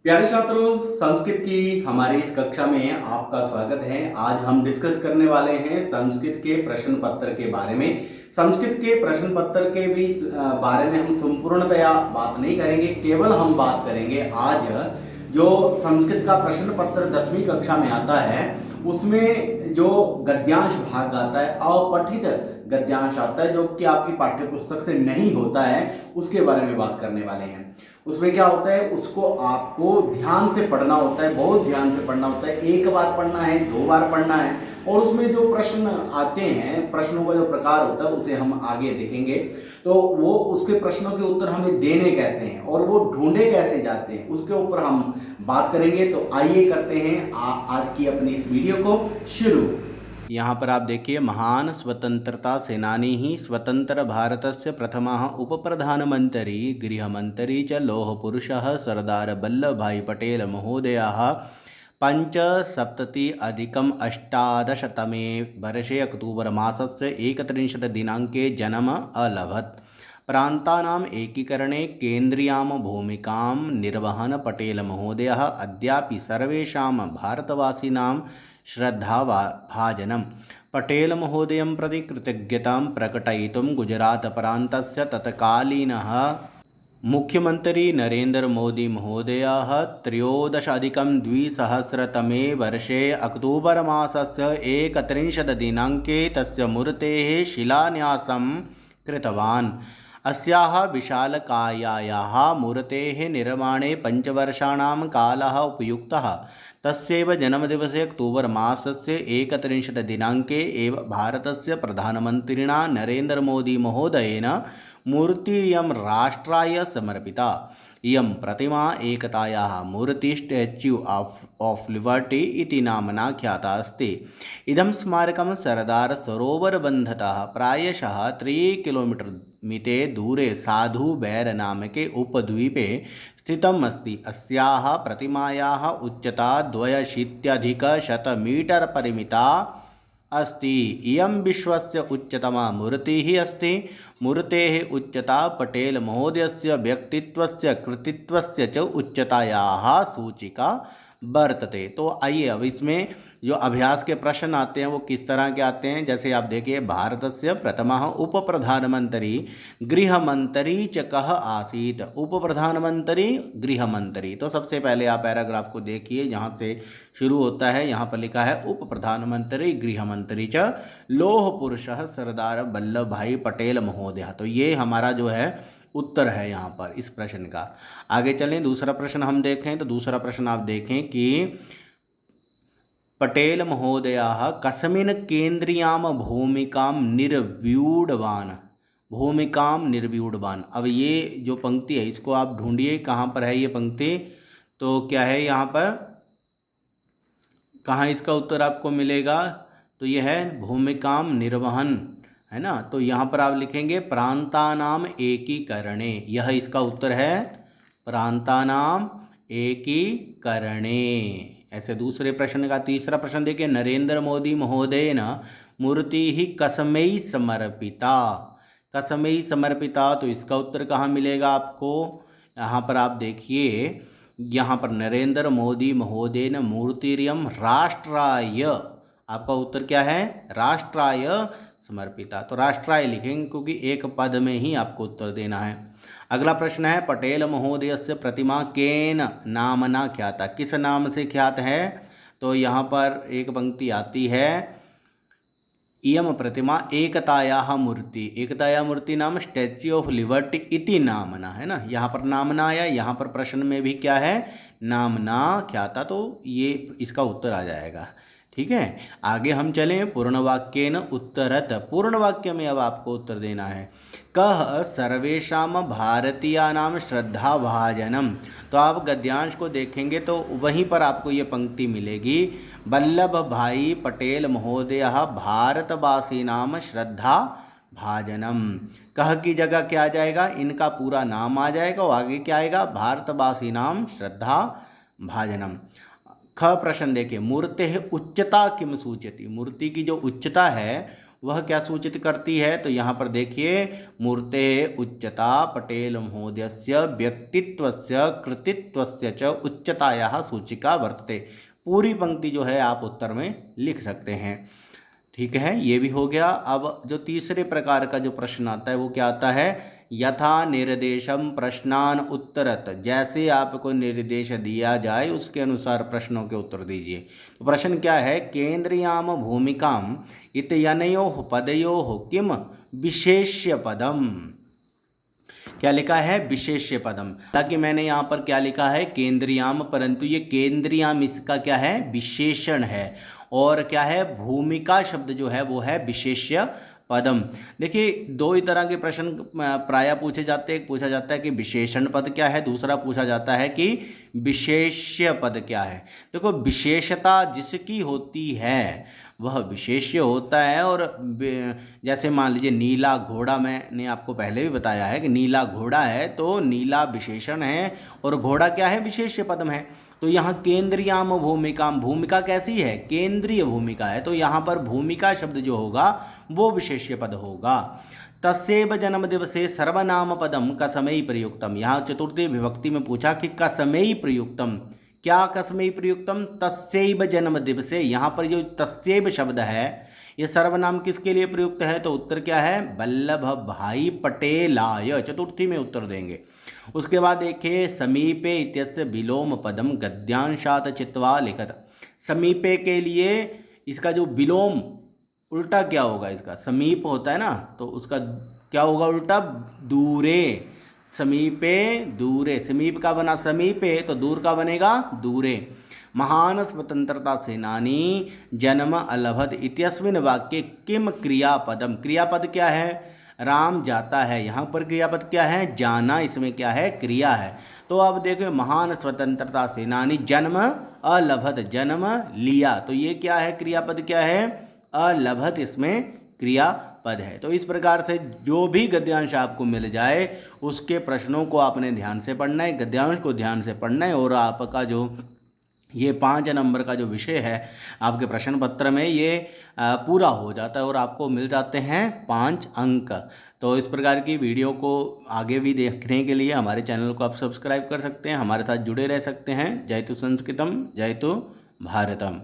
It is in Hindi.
प्यारे छात्रों, संस्कृत की हमारी इस कक्षा में आपका स्वागत है। आज हम डिस्कस करने वाले हैं संस्कृत के प्रश्न पत्र के बारे में। संस्कृत के प्रश्न पत्र के भी बारे में हम संपूर्णतया बात नहीं करेंगे, केवल हम बात करेंगे आज जो संस्कृत का प्रश्न पत्र 10वीं कक्षा में आता है उसमें जो गद्यांश भाग आता है, अपठित गद्यांश आता है, जो कि आपकी पाठ्य पुस्तक से नहीं होता है, उसके बारे में बात करने वाले हैं। उसमें क्या होता है, उसको आपको ध्यान से पढ़ना होता है, बहुत ध्यान से पढ़ना होता है। एक बार पढ़ना है, दो बार पढ़ना है, और उसमें जो प्रश्न आते हैं, प्रश्नों का जो प्रकार होता है उसे हम आगे देखेंगे। तो वो उसके प्रश्नों के उत्तर हमें देने कैसे हैं और वो ढूंढे कैसे जाते हैं, उसके ऊपर हम बात करेंगे। तो आइए करते हैं आज की अपनी इस वीडियो को शुरू। यहाँ पर आप देखिए, महान स्वतंत्रता सेनानी ही स्वतंत्र भारतस्य प्रथमः उपप्रधानमंत्री गृहमंत्री च लौहपुरुषः सरदार वल्लभभाई पटेल महोदयः 5सप्तति अधिकम् 18तमे वर्षे अक्टूबर मासस्य 31 दिनाङ्के जन्म अलभत। प्रान्तानाम् एकीकरणे केन्द्रीयां भूमिकां निर्वहन् पटेल महोदयः अद्यापि सर्वेषां भारतवासिनां श्रद्धाभाजनं। पटेल महोदयं प्रति कृतज्ञतां प्रकटयितुं गुजरातप्रान्तस्य तत्कालीनः मुख्यमंत्री नरेंद्र मोदी महोदयः 13 अधिकं 2000तमे वर्षे अक्टूबर मासस्य 31 दिनाङ्के तस्य मूर्तेः शिलान्यासं कृतवान्। अस्याः विशालकायायाः मूर्तेः निर्माणे 5 वर्षाणां कालः उपयुक्तः। तस्यैव जन्मदिवसे अक्टूबर मासस्य 31 दिनाङ्के एव भारतस्य प्रधानमन्त्रिणा नरेंद्र मोदी महोदयेन मूर्तिरियं राष्ट्राय समर्पिता। इयं प्रतिमा एकतायाः मूर्ति स्टैच्यू ऑफ लिबर्टी इति नाम्ना ख्याता अस्ति। इदं स्मारकं सरदार सरोवरबन्धतः प्रायशः 3 किलोमीटर मिते दूरे साधु बैर नामके उपद्वीपे स्थितम् अस्ति। अस्याः प्रतिमायाः उच्चता 82 मीटर परिमिता अस्ति। इयं विश्वस्य उच्चतमा मूर्तिः अस्ति। मूर्तेः उच्चता पटेल महोदयस्य व्यक्तित्वस्य कृतित्वस्य च उच्चतायाः सूचिका वर्तते। तो आइए अब इसमें जो अभ्यास के प्रश्न आते हैं वो किस तरह के आते हैं। जैसे आप देखिए, भारतस्य प्रथमः उप प्रधानमंत्री गृहमंत्री च कः आसीत्। उप प्रधानमंत्री गृहमंत्री, तो सबसे पहले आप पैराग्राफ को देखिए, यहाँ से शुरू होता है। यहाँ पर लिखा है उप प्रधानमंत्री गृहमंत्री च लौह पुरुषः सरदार वल्लभ भाई पटेल महोदय। तो ये हमारा जो है उत्तर है यहाँ पर इस प्रश्न का। आगे चलें, दूसरा प्रश्न हम देखें। तो दूसरा प्रश्न आप देखें कि पटेल महोदयः कस्मिन् केन्द्रीयां भूमिकां निर्व्यूढवान्। अब ये जो पंक्ति है इसको आप ढूंढिए, कहाँ पर है ये पंक्ति। तो क्या है यहाँ पर, कहाँ इसका उत्तर आपको मिलेगा। तो यह है भूमिकां निर्वहन, है ना। तो यहाँ पर आप लिखेंगे प्रांतानाम एकीकरणे, यह इसका उत्तर है, प्रांतानाम एकीकरणे। ऐसे दूसरे प्रश्न का तीसरा प्रश्न देखिए, नरेंद्र मोदी महोदयेन मूर्तिः कस्मै समर्पिता। कस्मै समर्पिता, तो इसका उत्तर कहाँ मिलेगा आपको। यहाँ पर आप देखिए, यहाँ पर नरेंद्र मोदी महोदयेन मूर्तिरियं राष्ट्राय, आपका उत्तर क्या है, राष्ट्राय समर्पिता। तो राष्ट्राय लिखेंगे क्योंकि एक पद में ही आपको उत्तर देना है। अगला प्रश्न है, पटेल महोदयस्य प्रतिमा केन नामना ख्याता, किस नाम से ख्यात है। तो यहाँ पर एक पंक्ति आती है, इयं प्रतिमा एकतायाः मूर्ति, एकताया मूर्ति नाम स्टैच्यू ऑफ लिबर्टी इति नामना, है ना। यहाँ पर नामना आया, यहाँ पर प्रश्न में भी क्या है, नामना ख्याता। तो ये इसका उत्तर आ जाएगा, ठीक है। आगे हम चलें, पूर्ण वाक्येन उत्तरत। पूर्ण वाक्य में अब आपको उत्तर देना है। कह सर्वेषां भारतीयानां श्रद्धाभाजनम। तो आप गद्यांश को देखेंगे तो वहीं पर आपको ये पंक्ति मिलेगी, वल्लभ भाई पटेल महोदयः भारतवासीनां श्रद्धा भाजनम। कह की जगह क्या आ जाएगा, इनका पूरा नाम आ जाएगा, और आगे क्या आएगा, भारतवासीनां श्रद्धा भाजनम। ख प्रश्न देखिए, मूर्तेः उच्चता किम सूचयति। मूर्ति की जो उच्चता है वह क्या सूचित करती है? तो यहाँ पर देखिए, मूर्ते उच्चता पटेल महोदयस्य व्यक्तित्वस्य कृतित्वस्य च उच्चतायाः सूचिका वर्तते। पूरी पंक्ति जो है आप उत्तर में लिख सकते हैं। ठीक है, ये भी हो गया। अब जो तीसरे प्रकार का जो प्रश्न आता है वो क्या आता है? यथा निर्देशम प्रश्नान उत्तरत, जैसे आपको निर्देश दिया जाए उसके अनुसार प्रश्नों के उत्तर दीजिए। तो प्रश्न क्या है? केंद्रियाम भूमिकाम इत्यनयोः पदयोः किम विशेष्य पदम। क्या लिखा है? विशेष्य पदम। ताकि मैंने यहाँ पर क्या लिखा है? केंद्रियाम, परंतु ये केंद्रियाम इसका क्या है? विशेषण है। और क्या है? भूमिका शब्द जो है वो है विशेष्य पदम। देखिए, दो ही तरह के प्रश्न प्रायः पूछे जाते हैं। एक पूछा जाता है कि विशेषण पद क्या है, दूसरा पूछा जाता है कि विशेष्य पद क्या है। देखो, विशेषता जिसकी होती है वह विशेष्य होता है। और जैसे मान लीजिए नीला घोड़ा, मैंने आपको पहले भी बताया है कि नीला घोड़ा है तो नीला विशेषण है और घोड़ा क्या है? विशेष्य पदम है। तो यहाँ केंद्रियाम भूमिकाम, भूमिका कैसी है? केंद्रीय भूमिका है। तो यहाँ पर भूमिका शब्द जो होगा वो विशेष्य पद होगा। तस्यैव जन्मदिवसे सर्वनाम पदम कसमयी प्रयुक्तम। यहाँ चतुर्थी विभक्ति में पूछा कि कसमयी प्रयुक्तम, क्या कसमयी प्रयुक्तम? तस्यैव जन्मदिवसे। यहाँ पर जो तस्यैव शब्द है ये सर्वनाम किसके लिए प्रयुक्त है? तो उत्तर क्या है? वल्लभ भाई पटेलाय, चतुर्थी में उत्तर देंगे। उसके बाद देखिए, समीपे इत्यस्य विलोम पदम गद्यांशात चित्वा लिखत। समीपे के लिए इसका जो विलोम उल्टा क्या होगा? इसका समीप होता है ना, तो उसका क्या होगा उल्टा? दूरे। समीपे दूरे, समीप का बना समीपे तो दूर का बनेगा दूरे। महान स्वतंत्रता सेनानी जन्म अलभत इत्यस्मिन् वाक्ये किम क्रियापदम। क्रियापद क्या है? राम जाता है, यहाँ पर क्रियापद क्या है? जाना, इसमें क्या है? क्रिया है। तो अब देखो, महान स्वतंत्रता सेनानी जन्म अलभत, जन्म लिया, तो ये क्या है? क्रियापद क्या है? अलभत, इसमें क्रियापद है। तो इस प्रकार से जो भी गद्यांश आपको मिल जाए उसके प्रश्नों को आपने ध्यान से पढ़ना है, गद्यांश को ध्यान से पढ़ना है, और आपका जो ये 5 नंबर का जो विषय है आपके प्रश्न पत्र में ये पूरा हो जाता है और आपको मिल जाते हैं 5 अंक। तो इस प्रकार की वीडियो को आगे भी देखने के लिए हमारे चैनल को आप सब्सक्राइब कर सकते हैं, हमारे साथ जुड़े रह सकते हैं। जय तु संस्कृतम, जय तु भारतम।